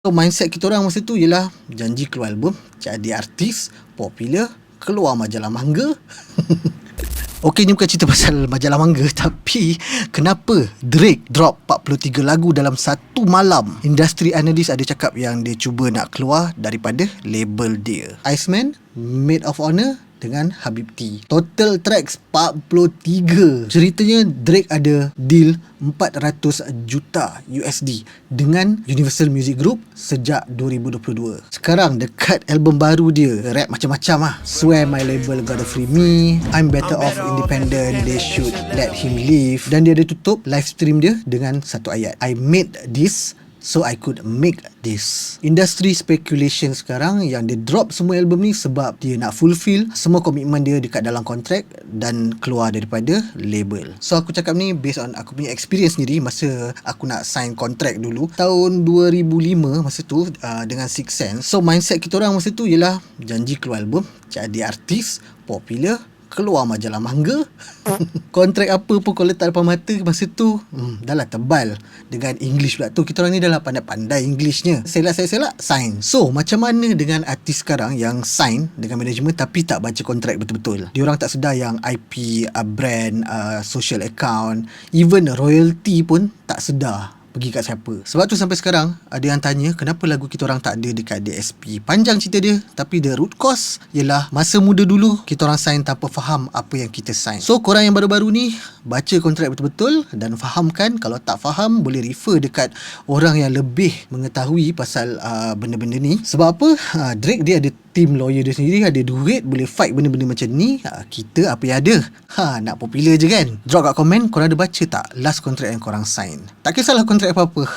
So mindset kita orang masa tu ialah janji keluar album, jadi artis, popular, keluar majalah mangga. Okey, ni bukan cerita pasal majalah mangga, tapi kenapa Drake drop 43 lagu dalam satu malam? Industri analis ada cakap yang dia cuba nak keluar daripada label dia. Iceman, Maid of Honor dengan Habibti. Total tracks 43. Ceritanya Drake ada deal 400 juta USD dengan Universal Music Group sejak 2022. Sekarang dekat album baru dia, rap macam-macam lah. Swear my label gotta free me, I'm better off independent, they should let him live. Dan dia ada tutup live stream dia dengan satu ayat, I made this so I could make this. Industry speculation sekarang yang dia drop semua album ni sebab dia nak fulfill semua komitmen dia dekat dalam kontrak dan keluar daripada label. So aku cakap ni based on aku punya experience sendiri masa aku nak sign kontrak dulu tahun 2005 masa tu dengan Six Sense. So mindset kita orang masa tu ialah janji keluar album, jadi artis, popular, keluar majalah mangga. Kontrak apa pun kau letak depan mata masa tu dah lah tebal. Dengan English pula tu, kita orang ni dah lah pandai-pandai Englishnya. Selak-selak sign. So macam mana dengan artis sekarang yang sign dengan management tapi tak baca kontrak betul-betul? Diorang tak sedar yang IP, brand, social account, even royalty pun tak sedar pergi kat siapa. Sebab tu sampai sekarang ada yang tanya kenapa lagu kita orang tak ada dekat DSP. Panjang cerita dia, tapi the root cause ialah masa muda dulu kita orang sign tanpa faham apa yang kita sign. So korang yang baru-baru ni baca kontrak betul-betul dan fahamkan. Kalau tak faham boleh refer dekat orang yang lebih mengetahui pasal benda-benda ni. Sebab apa? Drake dia ada team lawyer dia sendiri, ada duit, boleh fight benda-benda macam ni. Kita apa yang ada? Nak popular je kan? Drop kat komen korang ada baca tak last kontrak yang korang sign. Tak kisahlah kontrak apa-apa,